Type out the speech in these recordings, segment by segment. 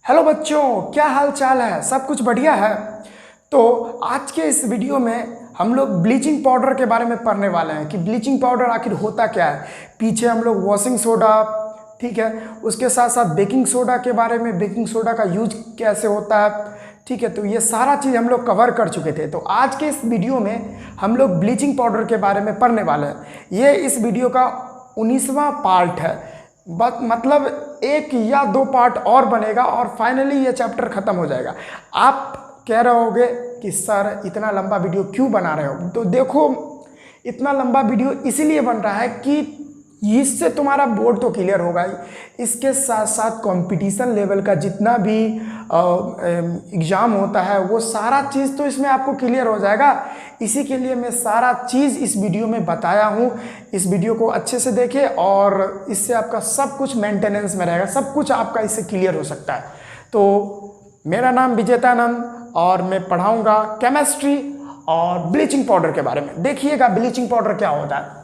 Hello बच्चों, क्या हाल चाल है? सब कुछ बढ़िया है। तो आज के इस वीडियो में हम लोग ब्लीचिंग पाउडर के बारे में पढ़ने वाले हैं कि ब्लीचिंग पाउडर आखिर होता क्या है। पीछे हम लोग वॉशिंग सोडा, ठीक है, उसके साथ साथ बेकिंग सोडा के बारे में, बेकिंग सोडा का यूज कैसे होता है, ठीक है, तो ये सारा चीज़ हम लोग कवर कर चुके थे। तो आज के इस वीडियो में हम लोग ब्लीचिंग पाउडर के बारे में पढ़ने वाले हैं। ये इस वीडियो का 19वां पार्ट है। मतलब एक या दो पार्ट और बनेगा और फाइनली ये चैप्टर खत्म हो जाएगा। आप कह रहे होगे कि सर इतना लंबा वीडियो क्यों बना रहे हो? तो देखो, इतना लंबा वीडियो इसीलिए बन रहा है कि इससे तुम्हारा बोर्ड तो क्लियर होगा ही, इसके साथ साथ कंपटीशन लेवल का जितना भी एग्ज़ाम होता है वो सारा चीज़ तो इसमें आपको क्लियर हो जाएगा। इसी के लिए मैं सारा चीज़ इस वीडियो में बताया हूँ। इस वीडियो को अच्छे से देखें और इससे आपका सब कुछ मेंटेनेंस में रहेगा, सब कुछ आपका इससे क्लियर हो सकता है। तो मेरा नाम विजेतानंद और मैं पढ़ाऊँगा केमिस्ट्री और ब्लीचिंग पाउडर के बारे में। देखिएगा ब्लीचिंग पाउडर क्या होता है।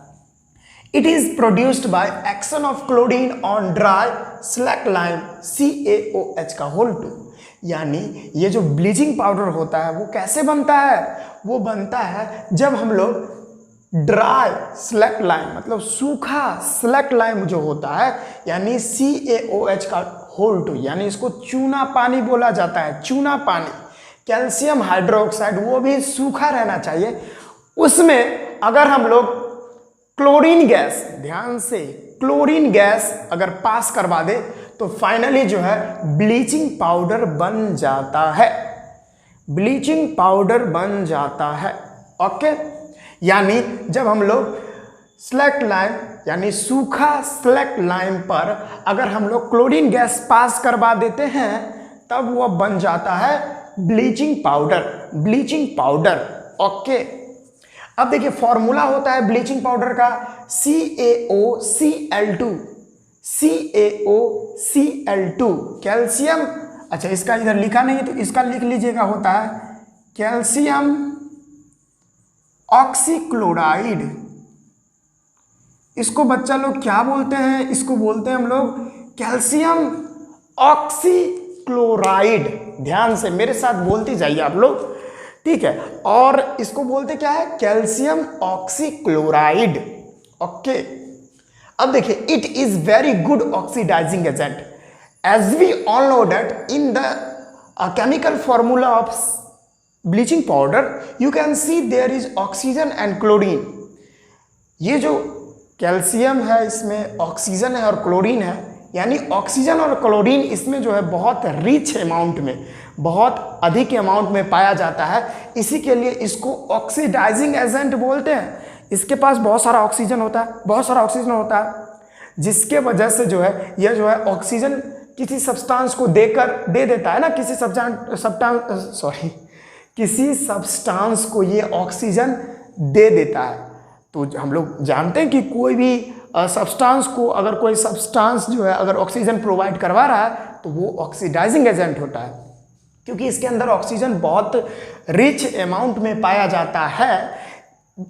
It is produced by action of chlorine on dry slack lime CaOH का होल 2। यानी ये जो ब्लीचिंग पाउडर होता है वो कैसे बनता है? वो बनता है जब हम लोग ड्राई स्लैक लाइम, मतलब सूखा स्लैक लाइम जो होता है, यानी CaOH का होल 2, यानी इसको चूना पानी बोला जाता है। चूना पानी, कैल्शियम हाइड्रोक्साइड, वो भी सूखा रहना चाहिए। उसमें अगर हम लोग क्लोरीन गैस, ध्यान से, क्लोरीन गैस अगर पास करवा दे तो फाइनली जो है ब्लीचिंग पाउडर बन जाता है। ब्लीचिंग पाउडर बन जाता है, ओके। यानी जब हम लोग स्लैक लाइम यानी सूखा स्लैक लाइम पर अगर हम लोग क्लोरीन गैस पास करवा देते हैं तब वो बन जाता है bleaching powder. Bleaching powder, okay. अब देखिए फॉर्मूला होता है ब्लीचिंग पाउडर का CaOCl2। CaOCl2 कैल्शियम, अच्छा इसका इधर लिखा नहीं है तो इसका लिख लीजिएगा, होता है कैल्शियम ऑक्सीक्लोराइड। इसको बच्चा लोग क्या बोलते हैं? इसको बोलते हैं हम लोग कैल्शियम ऑक्सीक्लोराइड। ध्यान से मेरे साथ बोलते जाइए आप लोग, ठीक है। और इसको बोलते क्या है? Calcium oxychloride, okay. अब देखिए, it is very good oxidising agent as we all know that in the chemical formula of bleaching powder you can see there is oxygen and chlorine. ये जो कैल्शियम है इसमें ऑक्सीजन है और chlorine है, यानी ऑक्सीजन और क्लोरीन इसमें जो है बहुत रिच अमाउंट में, बहुत अधिक अमाउंट में पाया जाता है। इसी के लिए इसको ऑक्सीडाइजिंग एजेंट बोलते हैं। इसके पास बहुत सारा ऑक्सीजन होता है, बहुत सारा ऑक्सीजन होता है, जिसके वजह से जो है यह जो है ऑक्सीजन किसी सब्सटेंस को दे देता है ना, किसी सब्सटेंस को ये ऑक्सीजन दे देता है। तो हम लोग जानते हैं कि कोई भी सब्सटेंस को, अगर कोई सब्सटेंस जो है अगर ऑक्सीजन प्रोवाइड करवा रहा है तो वो ऑक्सीडाइजिंग एजेंट होता है, क्योंकि इसके अंदर ऑक्सीजन बहुत रिच अमाउंट में पाया जाता है।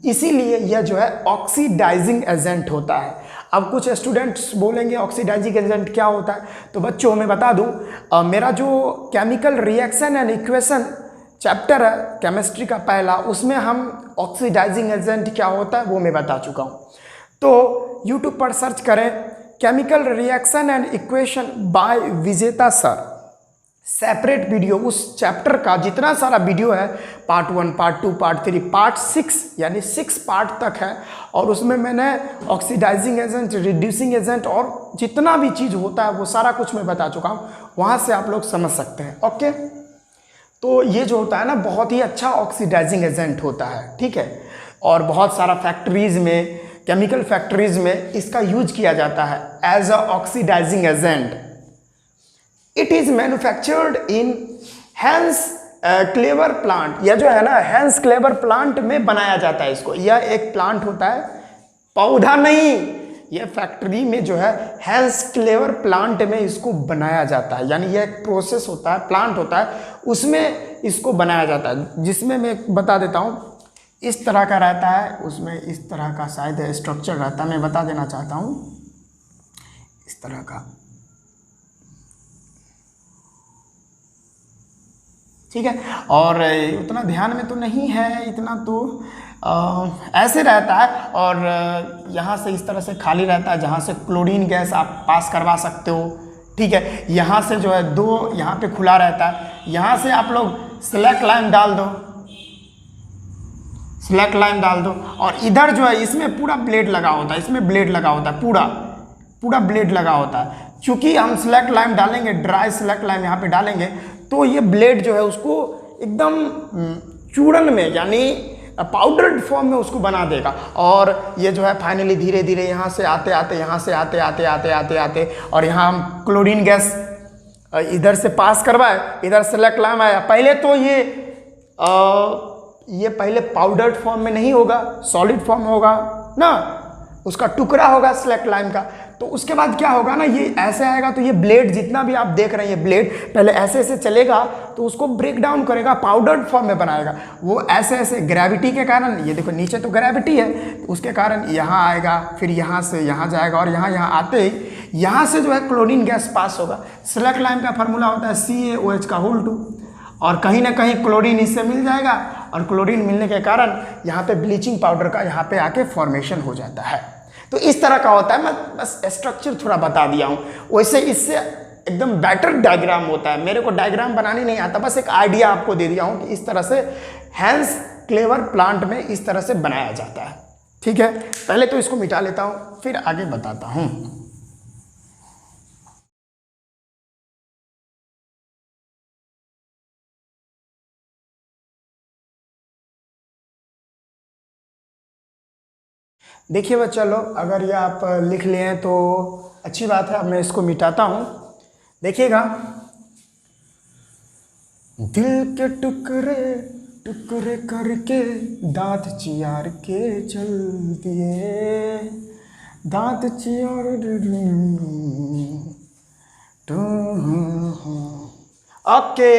इसीलिए यह जो है ऑक्सीडाइजिंग एजेंट होता है। अब कुछ स्टूडेंट्स बोलेंगे ऑक्सीडाइजिंग एजेंट क्या होता है? तो बच्चों मैं बता दूं, मेरा जो chemical reaction and equation chapter है केमिस्ट्री का पहला, उसमें हम ऑक्सीडाइजिंग एजेंट क्या होता है वो मैं बता चुका हूँ। तो यूट्यूब पर सर्च करें chemical reaction and equation by विजेता सर, सेपरेट वीडियो उस चैप्टर का जितना सारा वीडियो है, पार्ट 1, पार्ट 2, पार्ट 3, पार्ट 6, यानी 6 पार्ट तक है। और उसमें मैंने ऑक्सीडाइजिंग एजेंट, रिड्यूसिंग एजेंट और जितना भी चीज़ होता है वो सारा कुछ मैं बता चुका हूँ, वहाँ से आप लोग समझ सकते हैं, ओके। तो ये जो होता है ना बहुत ही अच्छा ऑक्सीडाइजिंग एजेंट होता है, ठीक है। और बहुत सारा फैक्ट्रीज में, केमिकल फैक्ट्रीज में इसका यूज किया जाता है as a oxidising agent. It is manufactured in Hasenclever plant. यह जो है ना हैंस क्लेवर प्लांट में बनाया जाता है इसको। यह एक प्लांट होता है, पौधा नहीं, यह फैक्ट्री में जो है हैंस क्लेवर प्लांट में इसको बनाया जाता है। यानी यह एक प्रोसेस होता है, प्लांट होता है, उसमें इसको बनाया जाता है, जिसमें मैं बता देता हूँ इस तरह का रहता है, उसमें इस तरह का शायद स्ट्रक्चर रहता है, मैं बता देना चाहता हूँ इस तरह का। ठीक है। और उतना ध्यान में तो नहीं है, इतना तो ऐसे रहता है, और यहाँ से इस तरह से खाली रहता है जहाँ से क्लोरीन गैस आप पास करवा सकते हो, ठीक है। यहाँ से जो है दो यहाँ पे खुला रहता है, यहाँ से आप लोग स्लैक लाइन डाल दो, स्लैक लाइन डाल दो, और इधर जो है इसमें पूरा ब्लेड लगा होता है, इसमें ब्लेड लगा होता है, पूरा ब्लेड लगा होता है। क्योंकि हम स्लैक लाइन डालेंगे, ड्राई स्लैक लाइन यहाँ पे डालेंगे, तो ये ब्लेड जो है उसको एकदम चूर्ण में यानी पाउडर्ड फॉर्म में उसको बना देगा। और ये जो है फाइनली धीरे धीरे यहाँ से आते आते और यहाँ हम क्लोरीन गैस इधर से पास करवाए, इधर स्लैक लाइन आया। पहले तो ये पहले पाउडर्ड फॉर्म में नहीं होगा, सॉलिड फॉर्म होगा ना, उसका टुकड़ा होगा स्लैक लाइन का। तो उसके बाद क्या होगा ना, ये ऐसे आएगा, तो ये ब्लेड जितना भी आप देख रहे हैं, ये ब्लेड पहले ऐसे ऐसे चलेगा, तो उसको ब्रेक डाउन करेगा, पाउडर्ड फॉर्म में बनाएगा। वो ऐसे ऐसे ग्रेविटी के कारण, ये देखो नीचे तो ग्रेविटी है, तो उसके कारण यहाँ आएगा, फिर यहाँ से यहाँ जाएगा, और यहाँ आते ही यहाँ से जो है क्लोरीन गैस पास होगा। स्लैक लाइन का फार्मूला होता है CaOH, और कहीं ना कहीं क्लोरीन इससे मिल जाएगा, और क्लोरीन मिलने के कारण यहाँ पे ब्लीचिंग पाउडर का यहाँ पे आके फॉर्मेशन हो जाता है। तो इस तरह का होता है, मैं बस स्ट्रक्चर थोड़ा बता दिया हूँ। वैसे इससे एकदम बेटर डायग्राम होता है, मेरे को डायग्राम बनाने नहीं आता, बस एक आइडिया आपको दे दिया हूँ कि इस तरह से हैंस क्लेवर प्लांट में इस तरह से बनाया जाता है, ठीक है। पहले तो इसको मिटा लेता हूँ, फिर आगे बताता हूँ। देखिए बच्चा लोग, अगर ये आप लिख लिए तो अच्छी बात है। अब मैं इसको मिटाता हूँ, देखिएगा। दिल के टुकड़े टुकड़े करके दांत चियार के चल दिए, दांत चियार। ओके,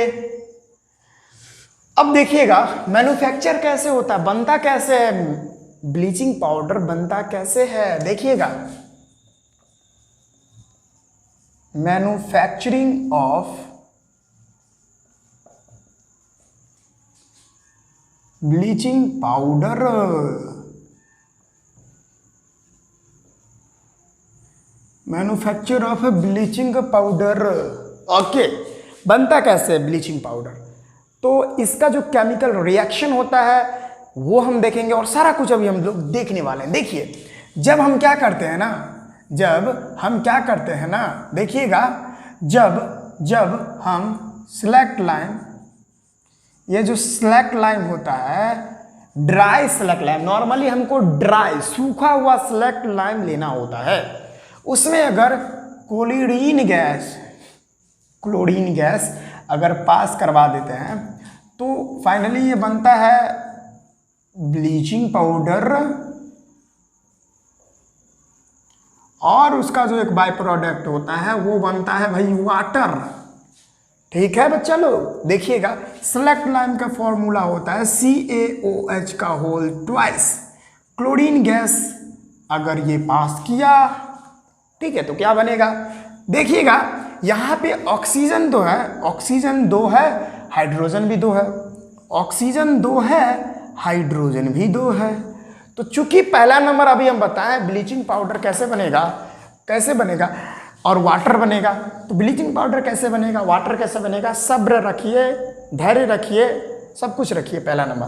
अब देखिएगा मैन्युफैक्चर कैसे होता है, बनता कैसे है, ब्लीचिंग पाउडर बनता कैसे है, देखिएगा। Manufacturing of bleaching powder, manufacture of bleaching powder. Okay, बनता कैसे है ब्लीचिंग पाउडर, तो इसका जो केमिकल रिएक्शन होता है वो हम देखेंगे, और सारा कुछ अभी हम लोग देखने वाले हैं। देखिए, जब हम क्या करते हैं ना, देखिएगा, जब हम स्लैक लाइन, ये जो स्लैक लाइन होता है, ड्राई स्लैक लाइन, नॉर्मली हमको ड्राई सूखा हुआ स्लैक लाइन लेना होता है, उसमें अगर क्लोरीन गैस अगर पास करवा देते हैं, तो फाइनली ये बनता है ब्लीचिंग पाउडर, और उसका जो एक बाय प्रोडक्ट होता है वो बनता है भाई वाटर, ठीक है बच्चा लोग। देखिएगा, स्लैक लाइन का फॉर्मूला होता है CaOH का होल ट्वाइस, क्लोरीन गैस अगर ये पास किया, ठीक है, तो क्या बनेगा, देखिएगा। यहाँ पे ऑक्सीजन तो है, ऑक्सीजन 2 है, हाइड्रोजन भी 2 है, ऑक्सीजन 2 है, हाइड्रोजन भी 2 है। तो चूंकि पहला नंबर अभी हम बताएं ब्लीचिंग पाउडर कैसे बनेगा और वाटर बनेगा, तो ब्लीचिंग पाउडर कैसे बनेगा, वाटर कैसे बनेगा, सब्र रखिए, धैर्य रखिए, सब कुछ रखिए, पहला नंबर।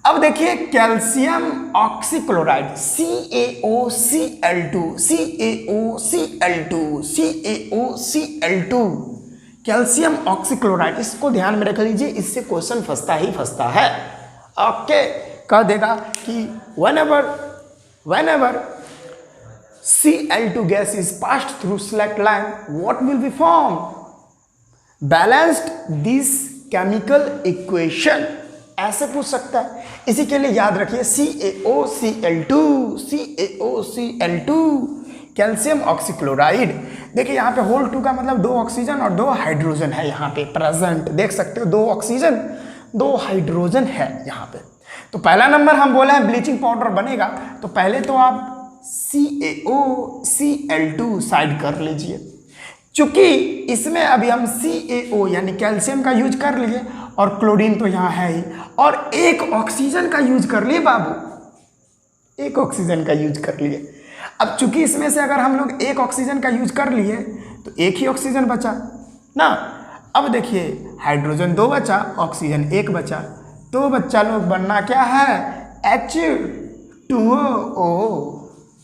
अब देखिए, calcium oxychloride CaOCl2, calcium oxychloride, इसको ध्यान में रख लीजिए, इससे क्वेश्चन फंसता है। ओके, कह देगा कि whenever Cl2 gas is passed through slack line, what will be formed? Balanced this chemical equation, ऐसे पूछ सकता है। इसी के लिए याद रखिए CaOCl2, कैल्शियम ऑक्सीक्लोराइड। देखिए यहाँ पे होल 2 का मतलब 2 ऑक्सीजन और 2 हाइड्रोजन है यहाँ पे प्रेजेंट, देख सकते हो, 2 ऑक्सीजन 2 हाइड्रोजन है यहाँ पे। तो पहला नंबर हम बोले हैं ब्लीचिंग पाउडर बनेगा, तो पहले तो आप CaOCl2 साइड कर लीजिए, चूंकि इसमें अभी हम CaO यानी कैल्शियम का यूज कर लिए और क्लोरीन तो यहाँ है ही, और एक ऑक्सीजन का यूज कर लिए बाबू, एक ऑक्सीजन का यूज कर लिए। अब चूंकि इसमें से अगर हम लोग एक ऑक्सीजन का यूज कर लिए तो एक ही ऑक्सीजन बचा ना। अब देखिए हाइड्रोजन 2 बचा, ऑक्सीजन 1 बचा, तो बच्चा लोग बनना क्या है, H2O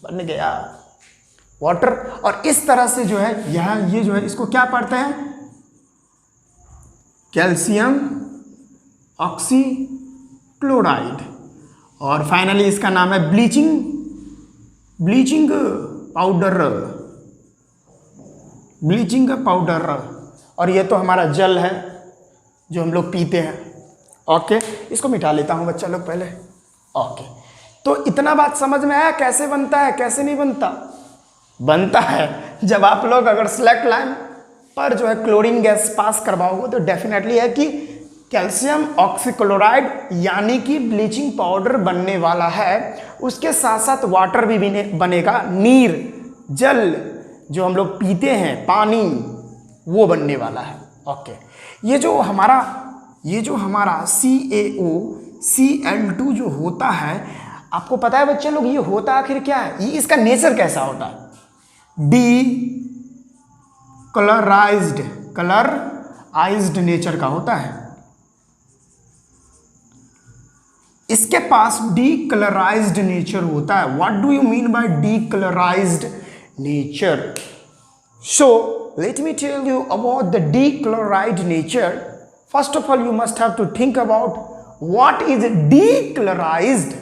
बन गया वाटर। और इस तरह से जो है यहाँ ये जो है इसको क्या पढ़ते हैं, कैल्शियम ऑक्सीक्लोराइड। और फाइनली इसका नाम है ब्लीचिंग पाउडर। और ये तो हमारा जल है जो हम लोग पीते हैं। ओके, इसको मिटा लेता हूँ बच्चा लोग पहले। ओके, तो इतना बात समझ में आया कैसे बनता है कैसे नहीं बनता। बनता है जब आप लोग अगर सिलेक्ट लाइन पर जो है क्लोरीन गैस पास करवाओगे तो डेफिनेटली है कि कैल्शियम ऑक्सीक्लोराइड यानी कि ब्लीचिंग पाउडर बनने वाला है। उसके साथ साथ वाटर भी बनेगा, नीर जल जो हम लोग पीते हैं पानी वो बनने वाला है। ओके, ये जो हमारा CaO Cl2 जो होता है, आपको पता है बच्चे लोग ये होता आखिर क्या है, ये इसका नेचर कैसा होता है, कलराइज्ड नेचर का होता है। इसके पास डीकलराइज्ड नेचर होता है। What do you mean by decolourised nature? So let me tell you about the decolorized nature. First of all, you must have to think about what is decolorized,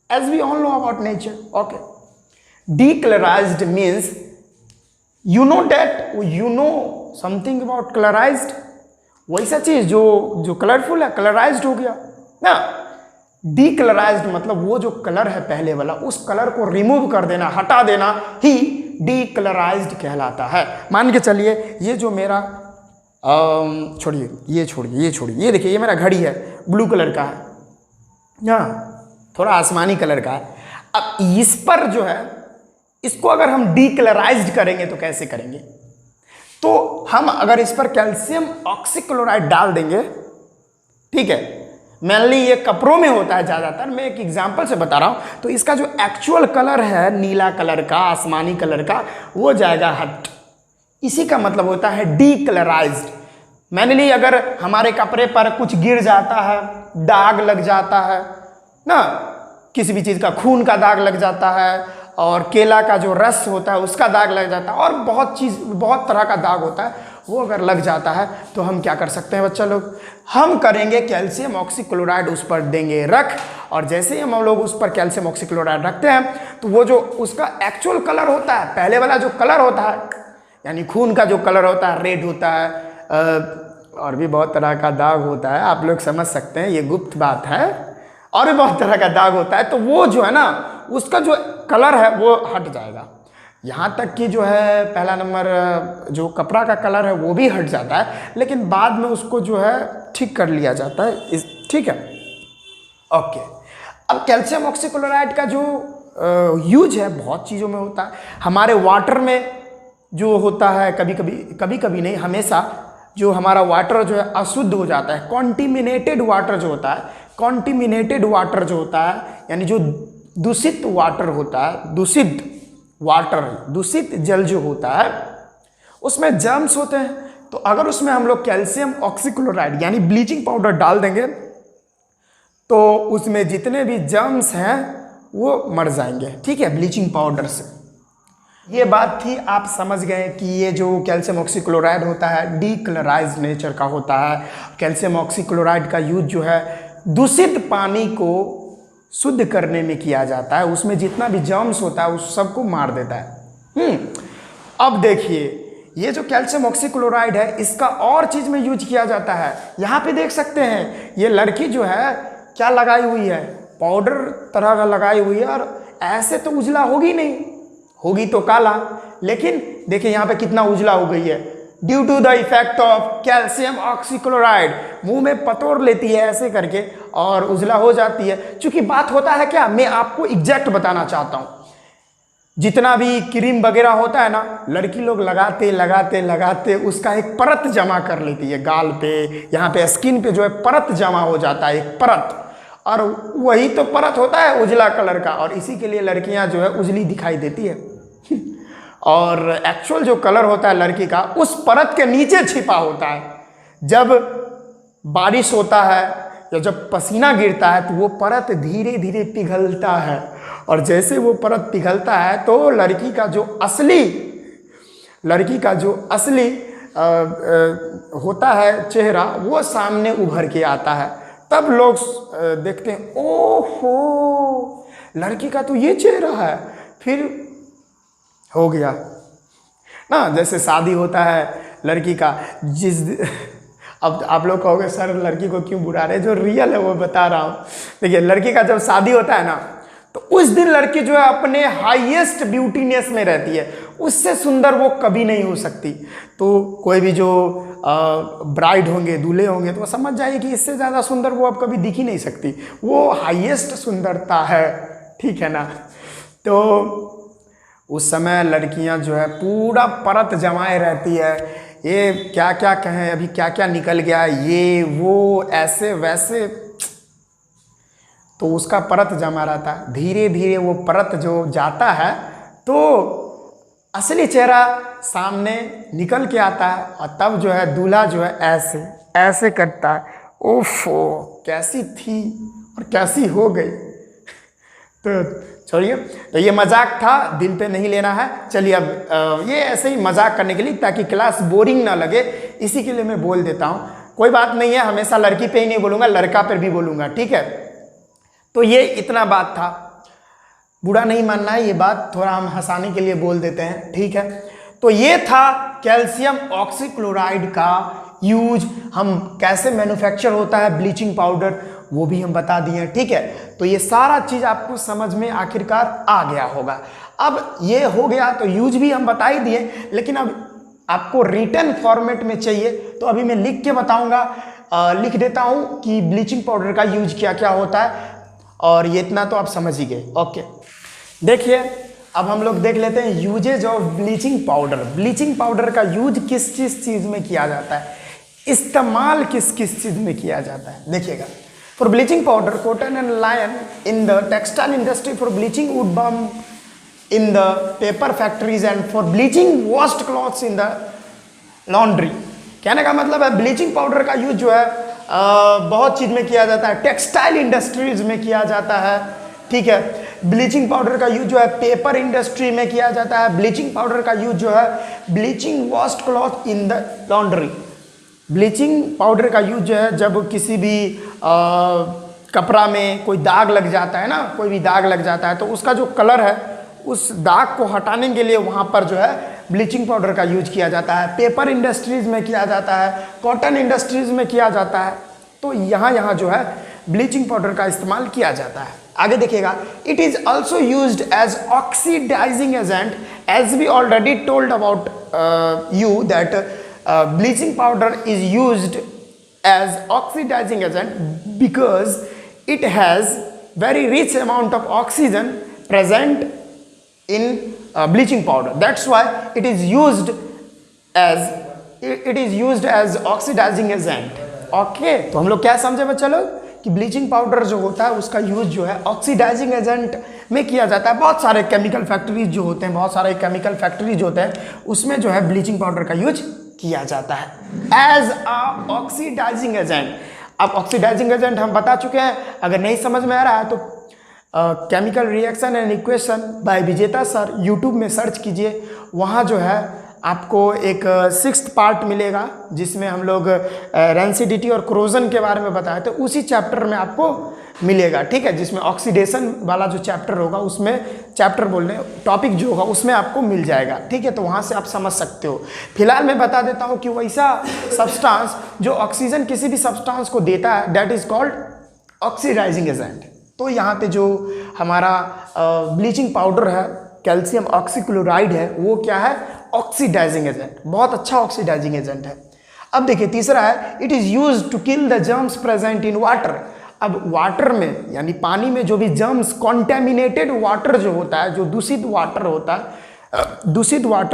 as we all know about nature. Okay, decolorized means you know something about colorized, वैसा चीज जो colourful है कलराइज्ड हो गया ना। डीकलराइज्ड मतलब वो जो कलर है पहले वाला, उस कलर को रिमूव कर देना, हटा देना ही डीकलराइज्ड कहलाता है। मान के चलिए ये जो मेरा छोड़िए ये देखिए ये मेरा घड़ी है, ब्लू कलर का है ना, थोड़ा आसमानी कलर का है। अब इस पर जो है इसको अगर हम डीकलराइज्ड करेंगे तो कैसे करेंगे, तो हम अगर इस पर कैल्शियम ऑक्सीक्लोराइड डाल देंगे, ठीक है, मेनली ये कपड़ों में होता है ज़्यादातर, मैं एक एग्जांपल से बता रहा हूँ। तो इसका जो एक्चुअल कलर है नीला कलर का, आसमानी कलर का, वो जाएगा हट। इसी का मतलब होता है डीकलराइज्ड। मेनली अगर हमारे कपड़े पर कुछ गिर जाता है, दाग लग जाता है ना, किसी भी चीज़ का खून का दाग लग जाता है, और केला का जो रस होता है उसका दाग लग जाता है, और बहुत तरह का दाग होता है, वो अगर लग जाता है तो हम क्या कर सकते हैं बच्चा लोग, हम करेंगे कैल्शियम ऑक्सीक्लोराइड उस पर देंगे रख, और जैसे ही हम लोग उस पर कैल्शियम ऑक्सीक्लोराइड रखते हैं तो वो जो उसका एक्चुअल कलर होता है, पहले वाला जो कलर होता है यानी खून का जो कलर होता है, रेड होता है, और भी बहुत तरह का दाग होता है, आप लोग समझ सकते हैं, ये गुप्त बात है, और भी बहुत तरह का दाग होता है, तो वो जो है ना उसका जो कलर है वो हट जाएगा। यहाँ तक कि जो है पहला नंबर जो कपड़ा का कलर है वो भी हट जाता है, लेकिन बाद में उसको जो है ठीक कर लिया जाता है, ठीक है। ओके, अब कैल्शियम ऑक्सीक्लोराइड का जो यूज है बहुत चीज़ों में होता है। हमारे वाटर में जो होता है, कभी कभी नहीं, हमेशा जो हमारा वाटर जो है अशुद्ध हो जाता है, कॉन्टिमिनेटेड वाटर जो होता है, कॉन्टिमिनेटेड वाटर जो होता है यानी जो दूषित वाटर होता है, दूषित जल जो होता है उसमें जर्म्स होते हैं। तो अगर उसमें हम लोग कैल्शियम ऑक्सीक्लोराइड यानी ब्लीचिंग पाउडर डाल देंगे तो उसमें जितने भी जर्म्स हैं वो मर जाएंगे, ठीक है, ब्लीचिंग पाउडर से। ये बात थी, आप समझ गए कि ये जो कैल्शियम ऑक्सीक्लोराइड होता है डीकलराइज्ड नेचर का होता है। कैल्शियम ऑक्सीक्लोराइड का यूज जो है दूषित पानी को शुद्ध करने में किया जाता है, उसमें जितना भी जर्म्स होता है उस सबको मार देता है। अब देखिए ये जो कैल्शियम ऑक्सीक्लोराइड है इसका और चीज़ में यूज किया जाता है। यहाँ पे देख सकते हैं ये लड़की जो है क्या लगाई हुई है, पाउडर तरह का लगाई हुई है, और ऐसे तो उजला होगी नहीं, होगी तो काला, लेकिन देखिए यहाँ पे कितना उजला हो गई है, due to the effect of calcium oxychloride. मुंह में पतोड़ लेती है ऐसे करके और उजला हो जाती है। चूंकि बात होता है क्या, मैं आपको एग्जैक्ट बताना चाहता हूँ, जितना भी क्रीम वगैरह होता है ना, लड़की लोग लगाते लगाते लगाते उसका एक परत जमा कर लेती है गाल पे, यहाँ पे स्किन पे जो है परत जमा हो जाता है, एक परत। और वही तो परत होता है उजला कलर का, और इसी के लिए लड़कियां जो है उजली दिखाई देती है। और एक्चुअल जो कलर होता है लड़की का उस परत के नीचे छिपा होता है। जब बारिश होता है या जब पसीना गिरता है तो वो परत धीरे धीरे पिघलता है, और जैसे वो परत पिघलता है तो लड़की का जो असली होता है चेहरा, वो सामने उभर के आता है। तब लोग देखते हैं, ओहो लड़की का तो ये चेहरा है। फिर हो गया ना, जैसे शादी होता है लड़की का, अब आप लोग कहोगे सर लड़की को क्यों बुला रहे, जो रियल है वो बता रहा हूँ। देखिए लड़की का जब शादी होता है ना, तो उस दिन लड़की जो है अपने हाईएस्ट ब्यूटीनेस में रहती है, उससे सुंदर वो कभी नहीं हो सकती। तो कोई भी जो ब्राइड होंगे, दूल्हे होंगे, तो वो समझ जाइए कि इससे ज़्यादा सुंदर वो अब कभी दिख ही नहीं सकती, वो हाईएस्ट सुंदरता है, ठीक है ना। तो उस समय लड़कियां जो है पूरा परत जमाए रहती है, ये क्या क्या कहें, अभी क्या क्या निकल गया, ये वो ऐसे वैसे, तो उसका परत जमा रहता है। धीरे धीरे वो परत जो जाता है तो असली चेहरा सामने निकल के आता है, और तब जो है दूल्हा जो है ऐसे ऐसे करता है, ओफो कैसी थी और कैसी हो गई। तो छोड़िए, तो ये मजाक था, दिल पे नहीं लेना है। चलिए अब ये ऐसे ही मजाक करने के लिए, ताकि क्लास बोरिंग ना लगे, इसी के लिए मैं बोल देता हूँ। कोई बात नहीं है, हमेशा लड़की पे ही नहीं बोलूँगा, लड़का पर भी बोलूँगा, ठीक है। तो ये इतना बात था, बुरा नहीं मानना है, ये बात थोड़ा हम हंसाने के लिए बोल देते हैं, ठीक है। तो ये था कैल्शियम ऑक्सीक्लोराइड का यूज, हम कैसे मैन्युफैक्चर होता है ब्लीचिंग पाउडर, वो भी हम बता दिए, ठीक है। तो ये सारा चीज़ आपको समझ में आखिरकार आ गया होगा। अब ये हो गया तो यूज भी हम बता ही दिए, लेकिन अब आपको रिटन फॉर्मेट में चाहिए, तो अभी मैं लिख के बताऊंगा, लिख देता हूँ कि ब्लीचिंग पाउडर का यूज क्या क्या होता है, और ये इतना तो आप समझ ही गए। ओके, देखिए अब हम लोग देख लेते हैं uses of bleaching powder. Bleaching powder का यूज किस किस चीज़ में किया जाता है, इस्तेमाल किस किस चीज़ में किया जाता है, देखिएगा। For bleaching powder, cotton and linen in the textile industry, for bleaching wood बम in the paper factories, and for bleaching washed clothes in the laundry. कहने का मतलब है ब्लीचिंग पाउडर का यूज जो है बहुत चीज़ में किया जाता है, टेक्सटाइल इंडस्ट्रीज में किया जाता है, ठीक है। ब्लीचिंग पाउडर का यूज जो है पेपर इंडस्ट्री में किया जाता है। ब्लीचिंग पाउडर का यूज जो है bleaching washed cloth in the laundry. Bleaching powder का यूज जो है जब किसी भी कपड़ा में कोई दाग लग जाता है ना, कोई भी दाग लग जाता है, तो उसका जो कलर है उस दाग को हटाने के लिए वहाँ पर जो है ब्लीचिंग पाउडर का यूज किया जाता है। पेपर इंडस्ट्रीज में किया जाता है, कॉटन इंडस्ट्रीज में किया जाता है। तो यहाँ जो है ब्लीचिंग पाउडर का इस्तेमाल किया जाता है। आगे देखिएगा, it is also used as oxidising agent, as we already told about you that bleaching powder is used as oxidising agent because it has very rich amount of oxygen present in bleaching powder. That's why it is used as oxidizing agent. Okay, तो हम लोग क्या समझे बच्चा लोग कि bleaching powder जो होता है उसका यूज जो है ऑक्सीडाइजिंग एजेंट में किया जाता है। बहुत सारे केमिकल फैक्ट्रीज जो होते हैं, बहुत सारे केमिकल फैक्ट्रीज होते हैं, उसमें जो है ब्लीचिंग पाउडर का यूज किया जाता है एज अ ऑक्सीडाइजिंग एजेंट। अब ऑक्सीडाइजिंग एजेंट हम बता चुके हैं, अगर नहीं समझ में आ रहा है तो chemical reaction and equation by विजेता सर यूट्यूब में सर्च कीजिए, वहाँ जो है आपको एक 6th पार्ट मिलेगा जिसमें हम लोग रेंसिडिटी और क्रोजन के बारे में बताए थे, उसी चैप्टर में आपको मिलेगा, ठीक है। जिसमें ऑक्सीडेशन वाला जो चैप्टर होगा उसमें चैप्टर बोलने टॉपिक जो होगा उसमें आपको मिल जाएगा, ठीक है। तो वहाँ से आप समझ सकते हो। फिलहाल मैं बता देता हूँ कि वैसा सब्सटेंस जो ऑक्सीजन किसी भी सब्सटेंस को देता है that is called oxidising agent. तो यहाँ पे जो हमारा ब्लीचिंग पाउडर है, कैल्शियम ऑक्सीक्लोराइड है, वो क्या है, ऑक्सीडाइजिंग एजेंट, बहुत अच्छा ऑक्सीडाइजिंग एजेंट है। अब देखिए तीसरा है, it is used to kill the germs present in water. अब वाटर में यानी पानी में जो भी जर्म्स, कॉन्टेमिनेटेड वाटर जो होता है, जो दूषित वाटर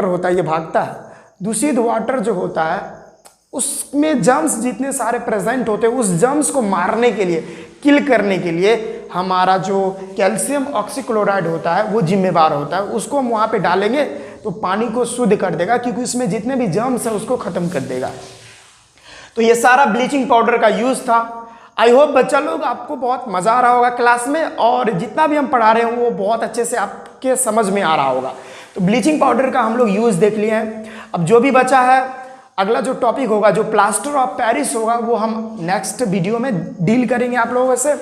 होता है ये भागता है। दूषित वाटर जो होता है उसमें जर्म्स जितने सारे प्रेजेंट होते हैं, उस जर्म्स को मारने के लिए, किल करने के लिए हमारा जो कैल्शियम ऑक्सीक्लोराइड होता है वो जिम्मेदार होता है। उसको हम वहाँ पे डालेंगे तो पानी को शुद्ध कर देगा, क्योंकि उसमें जितने भी जर्म्स हैं उसको खत्म कर देगा। तो ये सारा ब्लीचिंग पाउडर का यूज़ था। आई होप बच्चा लोग आपको बहुत मज़ा आ रहा होगा क्लास में, और जितना भी हम पढ़ा रहे हैं वो बहुत अच्छे से आपके समझ में आ रहा होगा। तो ब्लीचिंग पाउडर का हम लोग यूज़ देख लिए हैं। अब जो भी बचा है, अगला जो टॉपिक होगा, जो प्लास्टर ऑफ पेरिस होगा, वो हम नेक्स्ट वीडियो में डील करेंगे आप लोगों से,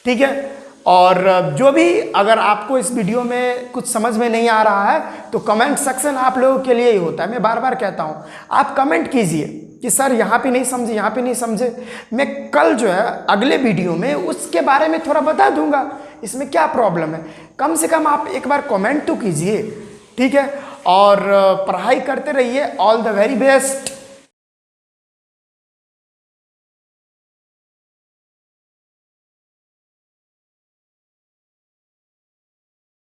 ठीक है। और जो भी अगर आपको इस वीडियो में कुछ समझ में नहीं आ रहा है तो कमेंट सेक्शन आप लोगों के लिए ही होता है। मैं बार बार कहता हूँ, आप कमेंट कीजिए कि सर यहाँ पे नहीं समझे, यहाँ पे नहीं समझे। मैं कल जो है अगले वीडियो में उसके बारे में थोड़ा बता दूंगा, इसमें क्या प्रॉब्लम है। कम से कम आप एक बार कमेंट तो कीजिए, ठीक है। और पढ़ाई करते रहिए। All the very best.